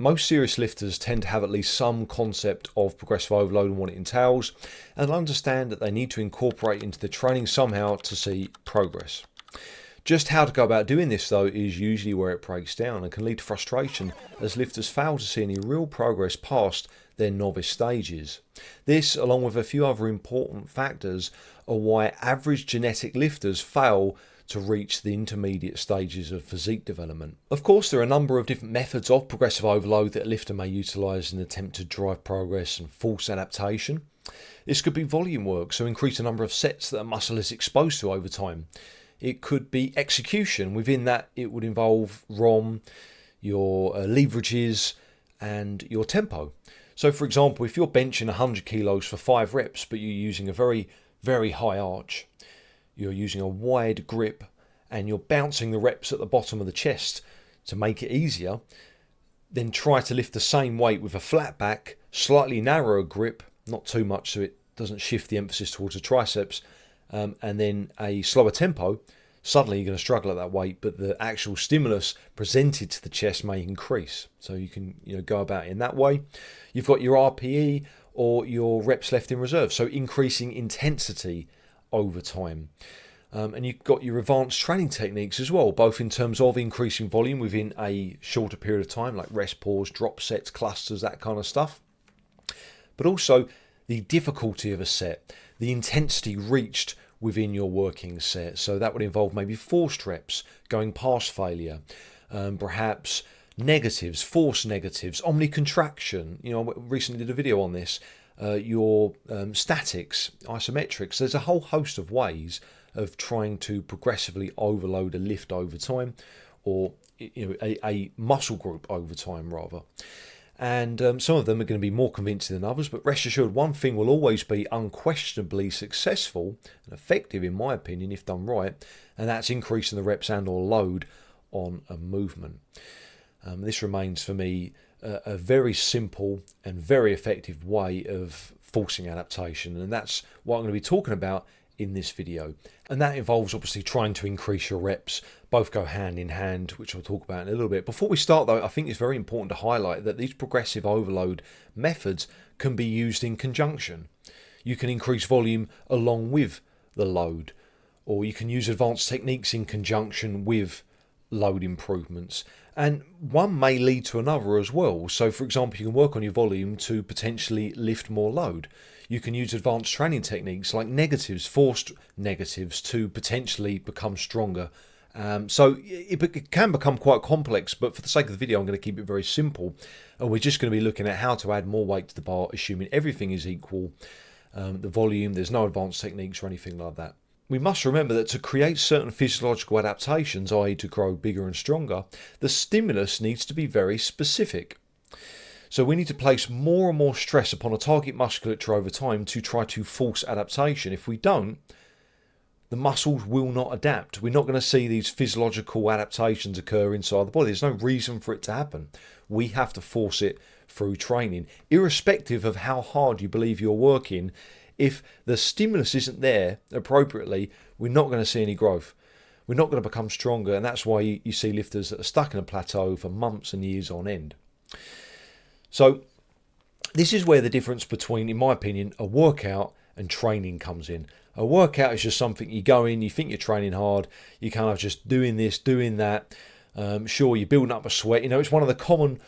Most serious lifters tend to have at least some concept of progressive overload and what it entails, and understand that they need to incorporate into the training somehow to see progress. Just how to go about doing this though is usually where it breaks down and can lead to frustration as lifters fail to see any real progress past their novice stages. This, along with a few other important factors, are why average genetic lifters fail to reach the intermediate stages of physique development. Of course, there are a number of different methods of progressive overload that a lifter may utilise in an attempt to drive progress and force adaptation. This could be volume work, so increase the number of sets that a muscle is exposed to over time. It could be execution. Within that, it would involve ROM, your leverages, and your tempo. So, for example, if you're benching 100 kilos for 5 reps, but you're using a very, very high arch, you're using a wide grip, and you're bouncing the reps at the bottom of the chest to make it easier, then try to lift the same weight with a flat back, slightly narrower grip, not too much so it doesn't shift the emphasis towards the triceps, and then a slower tempo. Suddenly you're going to struggle at that weight, but the actual stimulus presented to the chest may increase. So you can go about it in that way. You've got your RPE or your reps left in reserve, so increasing intensity over time. And you've got your advanced training techniques as well, both in terms of increasing volume within a shorter period of time, like rest pause, drop sets, clusters, that kind of stuff. But also the difficulty of a set, the intensity reached within your working set. So that would involve maybe forced reps, going past failure, perhaps negatives, force negatives, omnicontraction. I recently did a video on this. Your statics, isometrics. There's a whole host of ways of trying to progressively overload a lift over time, or a muscle group over time rather. And some of them are going to be more convincing than others, but rest assured, one thing will always be unquestionably successful and effective, in my opinion, if done right, and that's increasing the reps and or load on a movement. This remains for me a very simple and very effective way of forcing adaptation, and that's what I'm going to be talking about in this video. And that involves obviously trying to increase your reps. Both go hand in hand, which I'll talk about in a little bit. Before we start though, I think it's very important to highlight that these progressive overload methods can be used in conjunction. You can increase volume along with the load, or you can use advanced techniques in conjunction with load improvements, and one may lead to another as well. So for example, you can work on your volume to potentially lift more load. You can use advanced training techniques like negatives, forced negatives, to potentially become stronger. So it can become quite complex, but for the sake of the video I'm going to keep it very simple, and we're just going to be looking at how to add more weight to the bar, assuming everything is equal. The volume, there's no advanced techniques or anything like that. We must remember that to create certain physiological adaptations, i.e. to grow bigger and stronger, the stimulus needs to be very specific. So we need to place more and more stress upon a target musculature over time to try to force adaptation. If we don't, the muscles will not adapt. We're not going to see these physiological adaptations occur inside the body. There's no reason for it to happen. We have to force it through training, irrespective of how hard you believe you're working. If the stimulus isn't there appropriately, we're not going to see any growth. We're not going to become stronger, and that's why you see lifters that are stuck in a plateau for months and years on end. So this is where the difference between, in my opinion, a workout and training comes in. A workout is just something you go in, you think you're training hard, you're kind of just doing this, doing that. Sure, you're building up a sweat. It's one of the common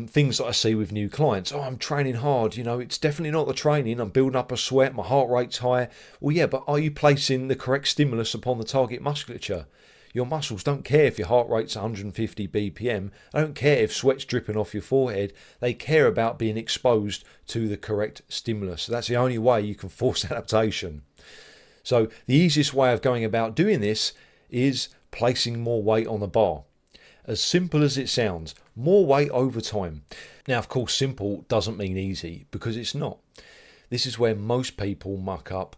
things that I see with new clients. Oh, I'm training hard. It's definitely not the training. I'm building up a sweat. My heart rate's high. Well, yeah, but are you placing the correct stimulus upon the target musculature? Your muscles don't care if your heart rate's 150 BPM. They don't care if sweat's dripping off your forehead. They care about being exposed to the correct stimulus. So that's the only way you can force adaptation. So the easiest way of going about doing this is placing more weight on the bar. As simple as it sounds, more weight over time. Now, of course, simple doesn't mean easy, because it's not. This is where most people muck up,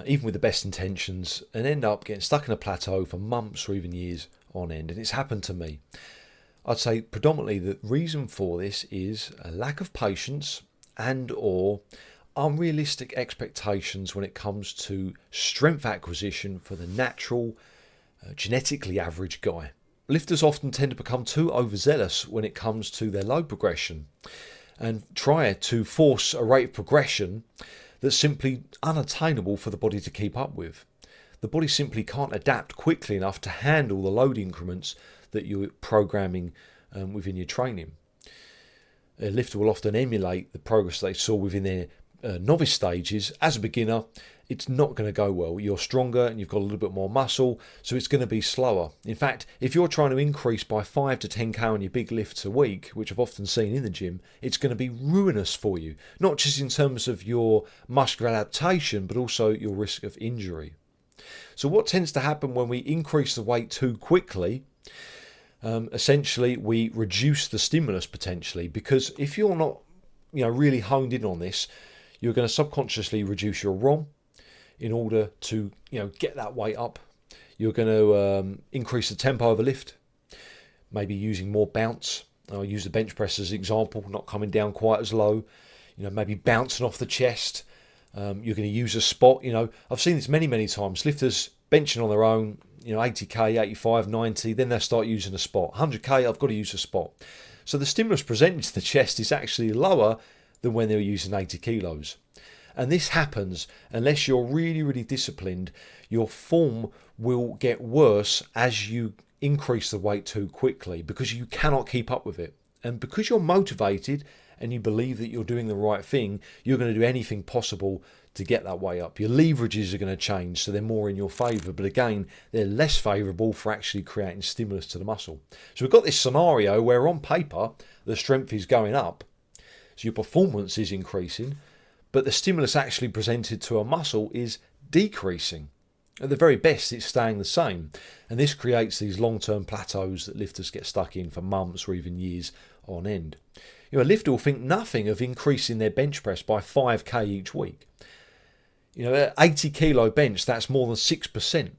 even with the best intentions, and end up getting stuck in a plateau for months or even years on end. And it's happened to me. I'd say predominantly the reason for this is a lack of patience and or unrealistic expectations when it comes to strength acquisition for the natural, genetically average guy. lifters often tend to become too overzealous when it comes to their load progression and try to force a rate of progression that's simply unattainable for the body to keep up with. The body simply can't adapt quickly enough to handle the load increments that you're programming within your training. A lifter will often emulate the progress they saw within their novice stages. As a beginner, it's not going to go well. You're stronger and you've got a little bit more muscle, so it's going to be slower. In fact, if you're trying to increase by 5 to 10k on your big lifts a week, which I've often seen in the gym, it's going to be ruinous for you, not just in terms of your muscular adaptation, but also your risk of injury. So what tends to happen when we increase the weight too quickly, essentially we reduce the stimulus potentially, because if you're not really honed in on this, you're going to subconsciously reduce your ROM in order to get that weight up. You're going to increase the tempo of a lift, maybe using more bounce. I'll use the bench press as an example, not coming down quite as low, maybe bouncing off the chest. You're going to use a spot. I've seen this many times. Lifters benching on their own, 80k, 85, 90, then they start using a spot. 100k, I've got to use a spot. So the stimulus presented to the chest is actually lower than when they're using 80 kilos. And this happens unless you're really disciplined. Your form will get worse as you increase the weight too quickly, because you cannot keep up with it. And because you're motivated and you believe that you're doing the right thing, you're going to do anything possible to get that way up. Your leverages are going to change, so they're more in your favour, but again, they're less favourable for actually creating stimulus to the muscle. So we've got this scenario where on paper the strength is going up, so your performance is increasing, but the stimulus actually presented to a muscle is decreasing. At the very best, it's staying the same, and this creates these long-term plateaus that lifters get stuck in for months or even years on end. A lifter will think nothing of increasing their bench press by 5k each week. At 80 kilo bench, that's more than 6%.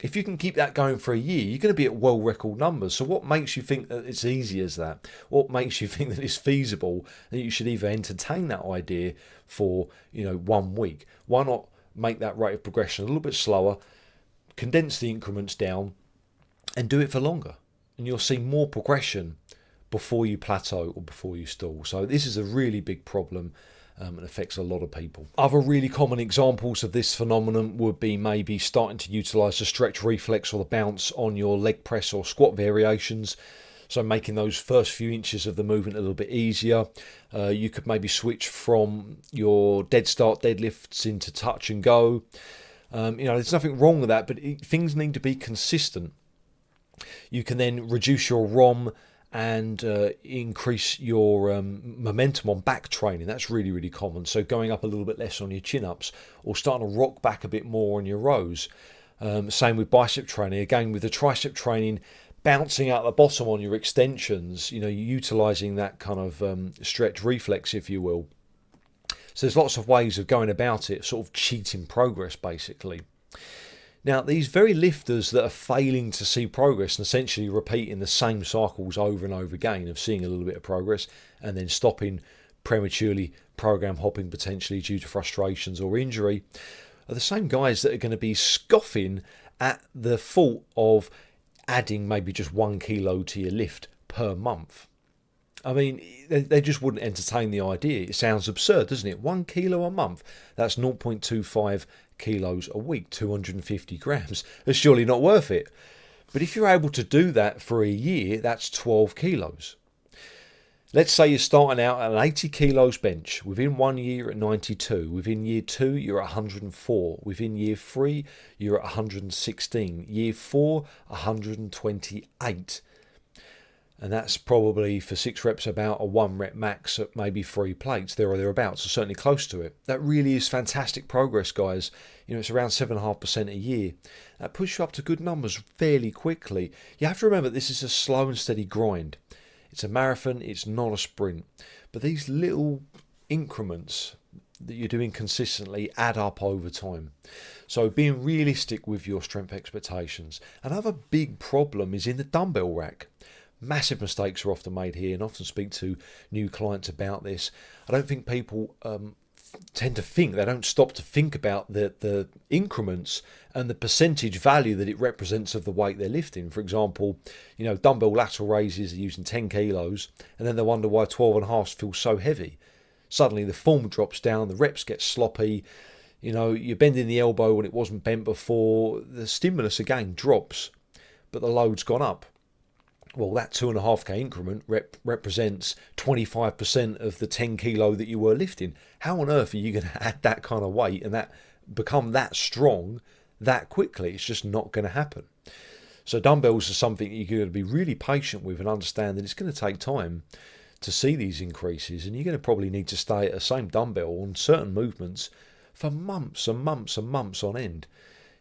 If you can keep that going for a year, you're going to be at world record numbers. So what makes you think that it's easy as that? What makes you think that it's feasible, that you should even entertain that idea for 1 week? Why not make that rate of progression a little bit slower, condense the increments down, and do it for longer? And you'll see more progression before you plateau or before you stall. So this is a really big problem and affects a lot of people. Other really common examples of this phenomenon would be maybe starting to utilise the stretch reflex or the bounce on your leg press or squat variations. So making those first few inches of the movement a little bit easier. You could maybe switch from your dead start deadlifts into touch and go. There's nothing wrong with that, but things need to be consistent. You can then reduce your ROM and increase your momentum on back training. That's really common. So going up a little bit less on your chin-ups, or starting to rock back a bit more on your rows. Same with bicep training. Again, with the tricep training, bouncing out the bottom on your extensions, utilising that kind of stretch reflex, if you will. So there's lots of ways of going about it, sort of cheating progress, basically. Now, these very lifters that are failing to see progress and essentially repeating the same cycles over and over again of seeing a little bit of progress and then stopping prematurely, program hopping potentially due to frustrations or injury, are the same guys that are going to be scoffing at the thought of adding maybe just 1 kilo to your lift per month. I mean, they just wouldn't entertain the idea. It sounds absurd, doesn't it? 1 kilo a month, that's 0.25 kilos a week, 250 grams. That's surely not worth it. But if you're able to do that for a year, that's 12 kilos. Let's say you're starting out at an 80 kilos bench. Within 1 year at 92. Within year 2, you're at 104. Within year 3, you're at 116. Year 4, 128. And that's probably for 6 reps about a 1 rep max at maybe 3 plates, there or thereabouts, or certainly close to it. That really is fantastic progress, guys. It's around 7.5% a year. That puts you up to good numbers fairly quickly. You have to remember this is a slow and steady grind. It's a marathon, it's not a sprint. But these little increments that you're doing consistently add up over time. So being realistic with your strength expectations. Another big problem is in the dumbbell rack. Massive mistakes are often made here, and often speak to new clients about this. I don't think people tend to think, they don't stop to think about the increments and the percentage value that it represents of the weight they're lifting. For example, dumbbell lateral raises are using 10 kilos, and then they wonder why 12.5 feels so heavy. Suddenly the form drops down, the reps get sloppy, you're bending the elbow when it wasn't bent before, the stimulus again drops, but the load's gone up. Well, that 2.5k increment represents 25% of the 10 kilo that you were lifting. How on earth are you going to add that kind of weight and that become that strong that quickly? It's just not going to happen. So dumbbells are something you're going to be really patient with and understand that it's going to take time to see these increases, and you're going to probably need to stay at the same dumbbell on certain movements for months and months and months on end.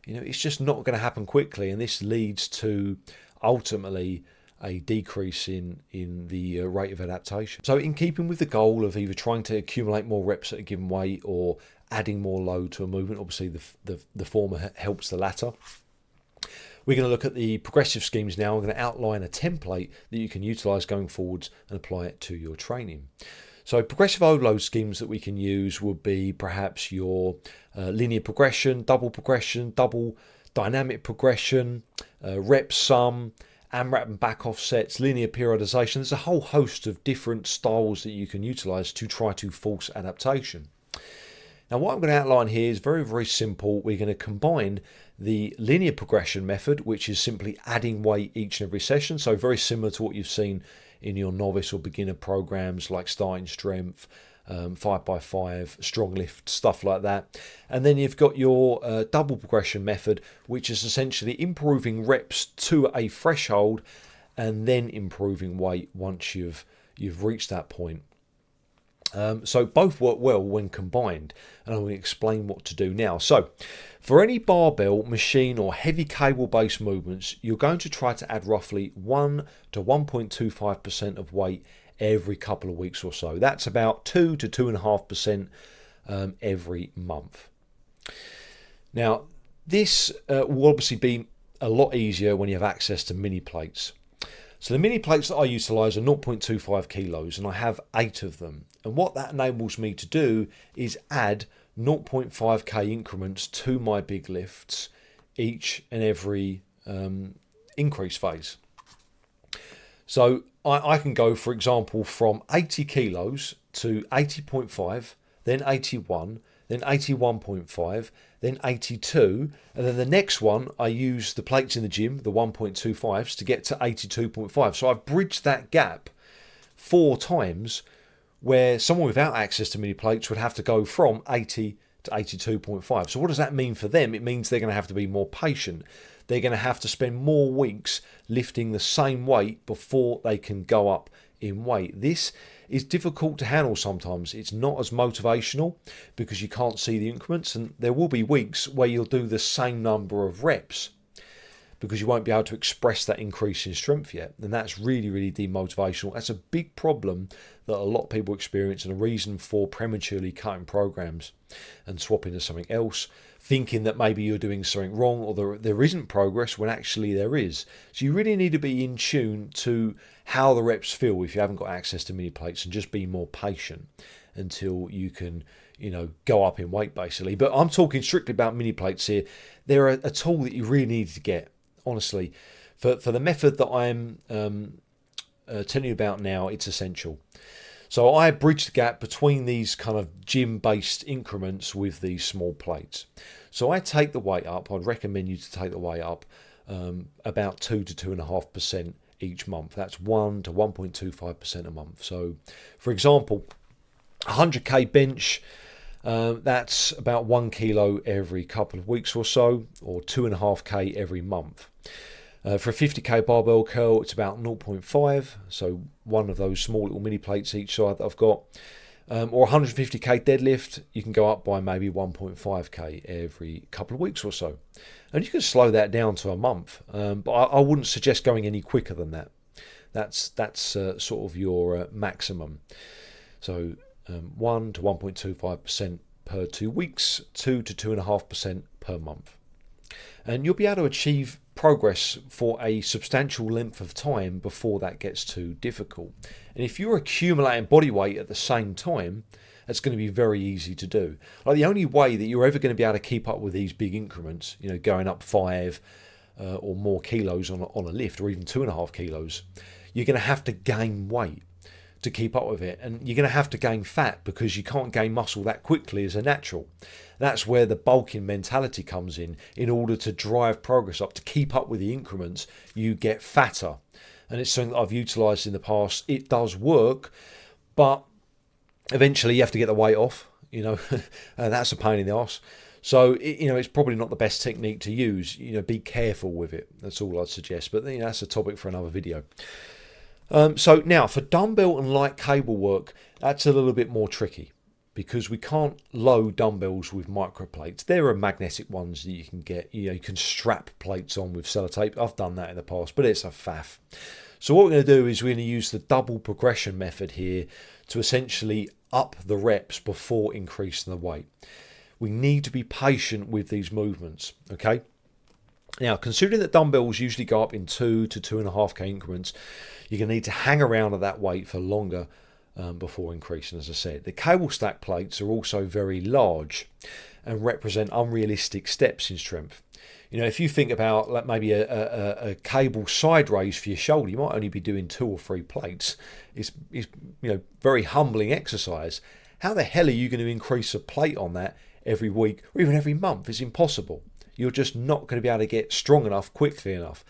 It's just not going to happen quickly, and this leads to ultimately a decrease in the rate of adaptation. So in keeping with the goal of either trying to accumulate more reps at a given weight or adding more load to a movement, obviously the former helps the latter, we're going to look at the progressive schemes now. I'm going to outline a template that you can utilize going forwards and apply it to your training. So progressive overload schemes that we can use would be perhaps your linear progression, double dynamic progression, rep sum, AMRAP and back offsets, linear periodization. There's a whole host of different styles that you can utilize to try to force adaptation. Now what I'm going to outline here is very, very simple. We're going to combine the linear progression method, which is simply adding weight each and every session. So very similar to what you've seen in your novice or beginner programs like starting strength, 5x5, strong lift, stuff like that. And then you've got your double progression method, which is essentially improving reps to a threshold and then improving weight once you've reached that point. So both work well when combined, and I'm going to explain what to do now. So for any barbell, machine or heavy cable based movements, you're going to try to add roughly 1 to 1.25% of weight every couple of weeks or so. That's about 2 to 2.5% every month. Now this will obviously be a lot easier when you have access to mini plates. So the mini plates that I utilise are 0.25 kilos, and I have 8 of them. And what that enables me to do is add 0.5k increments to my big lifts each and every increase phase. So I can go, for example, from 80 kilos to 80.5, then 81, then 81.5, then 82, and then the next one I use the plates in the gym, the 1.25s, to get to 82.5. So I've bridged that gap 4 times, where someone without access to mini plates would have to go from 80 to 82.5. So what does that mean for them? It means they're going to have to be more patient. They're going to have to spend more weeks lifting the same weight before they can go up in weight. This is difficult to handle sometimes. It's not as motivational because you can't see the increments, and there will be weeks where you'll do the same number of reps because you won't be able to express that increase in strength yet, and that's really, really demotivational. That's a big problem that a lot of people experience, and a reason for prematurely cutting programs and swapping to something else, thinking that maybe you're doing something wrong or there isn't progress when actually there is. So you really need to be in tune to how the reps feel if you haven't got access to mini plates, and just be more patient until you can, go up in weight basically. But I'm talking strictly about mini plates here. They're a tool that you really need to get, honestly. For the method that I'm telling you about now, it's essential. So I bridge the gap between these kind of gym-based increments with these small plates. So I take the weight up. I'd recommend you to take the weight up about 2 to 2.5% each month. That's 1 to 1.25% a month. So, for example, 100k bench, that's about 1 kilo every couple of weeks or so, or 2.5k every month. For a 50k barbell curl, it's about 0.5, so one of those small little mini plates each side that I've got. Or 150k deadlift, you can go up by maybe 1.5k every couple of weeks or so. And you can slow that down to a month, but I wouldn't suggest going any quicker than that. That's sort of your maximum. So 1 to 1.25% per 2 weeks, 2 to 2.5% per month. And you'll be able to achieve progress for a substantial length of time before that gets too difficult. And if you're accumulating body weight at the same time, That's going to be very easy to do. Like the only way that you're ever going to be able to keep up with these big increments, you know, going up 5 or more kilos on a lift, or even 2.5 kilos, you're going to have to gain weight to keep up with it, and you're going to have to gain fat because you can't gain muscle that quickly as a natural. That's where the bulking mentality comes in order to drive progress up, to keep up with the increments. You get fatter, and it's something that I've utilized in the past. It does work, but eventually you have to get the weight off, you know, and that's a pain in the arse. So, you know, it's probably not the best technique to use. You know, be careful with it. That's all I'd suggest, but you know, that's a topic for another video. So now for dumbbell and light cable work, that's a little bit more tricky because we can't load dumbbells with microplates. There are magnetic ones that you can get. You know, you can strap plates on with sellotape. I've done that in the past, but it's a faff. So what we're going to do is we're going to use the double progression method here to essentially up the reps before increasing the weight. We need to be patient with these movements, okay? Now, considering that dumbbells usually go up in 2 to 2.5k increments, you're going to need to hang around at that weight for longer before increasing, as I said. The cable stack plates are also very large and represent unrealistic steps in strength. You know, if you think about like maybe a cable side raise for your shoulder, you might only be doing 2 or 3 plates. It's you know, very humbling exercise. How the hell are you going to increase a plate on that every week or even every month? It's impossible. You're just not going to be able to get strong enough quickly enough.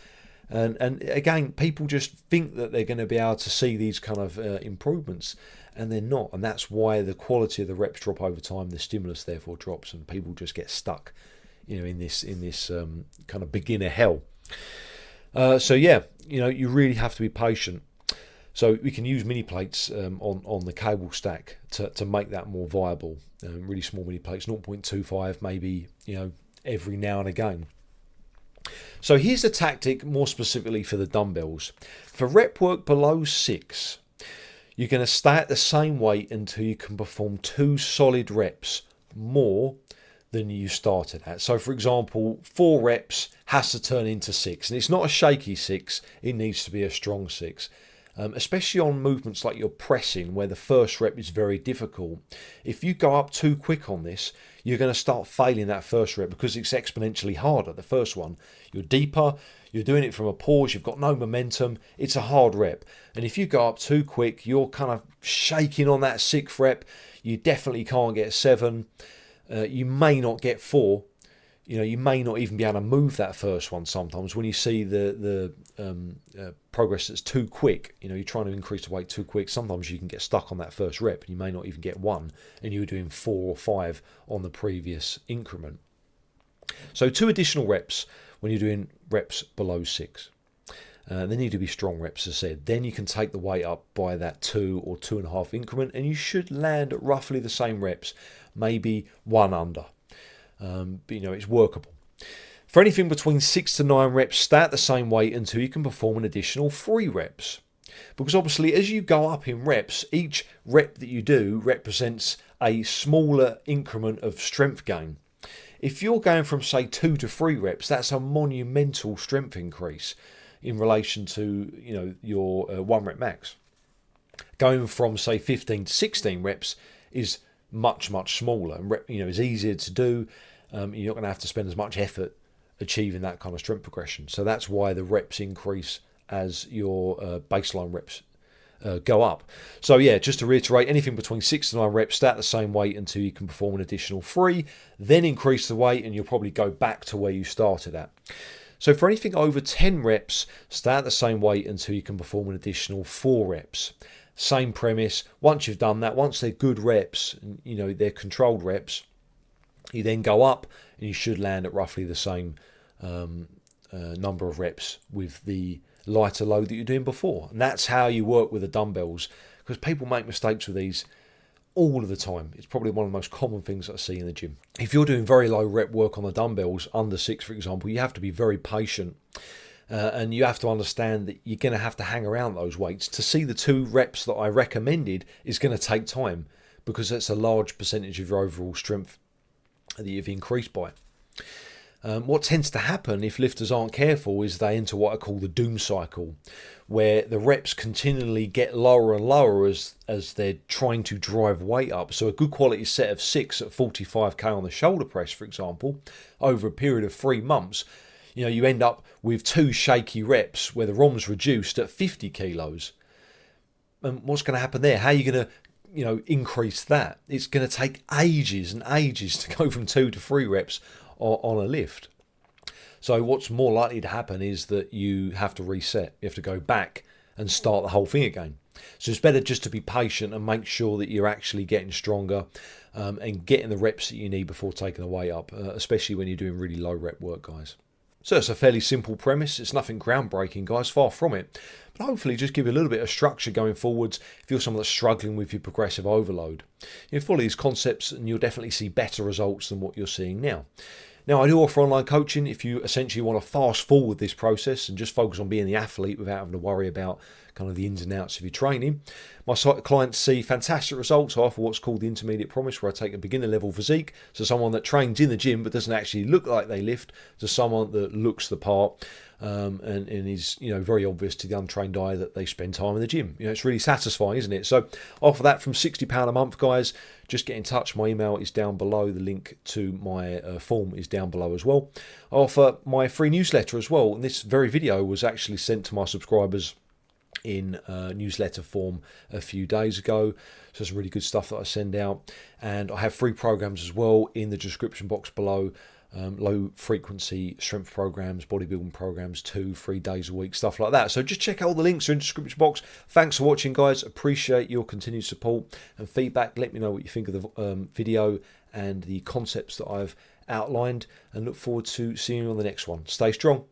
And again, people just think that they're going to be able to see these kind of improvements, and they're not. And that's why the quality of the reps drop over time. The stimulus therefore drops, and people just get stuck, you know, in this kind of beginner hell. So yeah, you know, you really have to be patient. So we can use mini plates on the cable stack to make that more viable. Really small mini plates, 0.25 maybe, you know, every now and again. So here's the tactic more specifically for the dumbbells. For rep work below 6, you're going to stay at the same weight until you can perform 2 solid reps more than you started at. So for example, 4 reps has to turn into 6, and it's not a shaky 6, it needs to be a strong 6. Especially on movements like your pressing, where the first rep is very difficult. If you go up too quick on this, you're going to start failing that first rep because it's exponentially harder. The first one, you're deeper, you're doing it from a pause, you've got no momentum, it's a hard rep. And if you go up too quick, you're kind of shaking on that 6th rep, you definitely can't get 7, you may not get 4. You know, you may not even be able to move that first one sometimes when you see the progress that's too quick. You know, you're trying to increase the weight too quick. Sometimes you can get stuck on that first rep and you may not even get 1, and you were doing 4 or 5 on the previous increment. So 2 additional reps when you're doing reps below 6. They need to be strong reps, as I said. Then you can take the weight up by that 2 or 2.5 increment, and you should land at roughly the same reps, maybe 1 under. But you know, it's workable. For anything between 6 to 9 reps, stay at the same weight until you can perform an additional 3 reps. Because obviously, as you go up in reps, each rep that you do represents a smaller increment of strength gain. If you're going from, say, 2 to 3 reps, that's a monumental strength increase in relation to, you know, your 1 rep max. Going from, say, 15 to 16 reps is much smaller, and you know, is easier to do. You're not going to have to spend as much effort achieving that kind of strength progression. So that's why the reps increase as your baseline reps go up. So yeah, just to reiterate, anything between 6 to 9 reps, stay at the same weight until you can perform an additional 3, then increase the weight and you'll probably go back to where you started at. So for anything over 10 reps, stay at the same weight until you can perform an additional 4 reps. Same premise. Once you've done that, once they're good reps, you know, they're controlled reps, you then go up and you should land at roughly the same number of reps with the lighter load that you're doing before. And that's how you work with the dumbbells, because people make mistakes with these all of the time. It's probably one of the most common things that I see in the gym. If you're doing very low rep work on the dumbbells, under 6 for example, you have to be very patient. And you have to understand that you're going to have to hang around those weights. To see the 2 reps that I recommended is going to take time, because that's a large percentage of your overall strength that you've increased by. What tends to happen if lifters aren't careful is they enter what I call the doom cycle, where the reps continually get lower and lower as they're trying to drive weight up. So a good quality set of 6 at 45k on the shoulder press, for example, over a period of 3 months, you end up with 2 shaky reps where the ROM's reduced at 50 kilos. And what's going to happen there? How are you going to increase that? It's going to take ages and ages to go from 2 to 3 reps on a lift. So what's more likely to happen is that you have to reset. You have to go back and start the whole thing again. So it's better just to be patient and make sure that you're actually getting stronger and getting the reps that you need before taking the weight up, especially when you're doing really low rep work, guys. So it's a fairly simple premise. It's nothing groundbreaking, guys, far from it. But hopefully just give you a little bit of structure going forwards if you're someone that's struggling with your progressive overload. You follow these concepts and you'll definitely see better results than what you're seeing now. Now, I do offer online coaching if you essentially want to fast forward this process and just focus on being the athlete without having to worry about kind of the ins and outs of your training. My clients see fantastic results. I offer what's called the intermediate promise, where I take a beginner level physique, so someone that trains in the gym but doesn't actually look like they lift, to someone that looks the part and is very obvious to the untrained eye that they spend time in the gym. It's really satisfying, isn't it? So I offer that from £60 a month, guys. Just get in touch. My email is down below. The link to my form is down below as well. I offer my free newsletter as well, and this very video was actually sent to my subscribers in newsletter form a few days ago. So it's really good stuff that I send out, and I have free programs as well in the description box below. Low frequency strength programs, bodybuilding programs, 2-3 days a week, stuff like that. So just check out all the links in the description box. Thanks for watching, guys. Appreciate your continued support and feedback. Let me know what you think of the video and the concepts that I've outlined, and look forward to seeing you on the next one. Stay strong.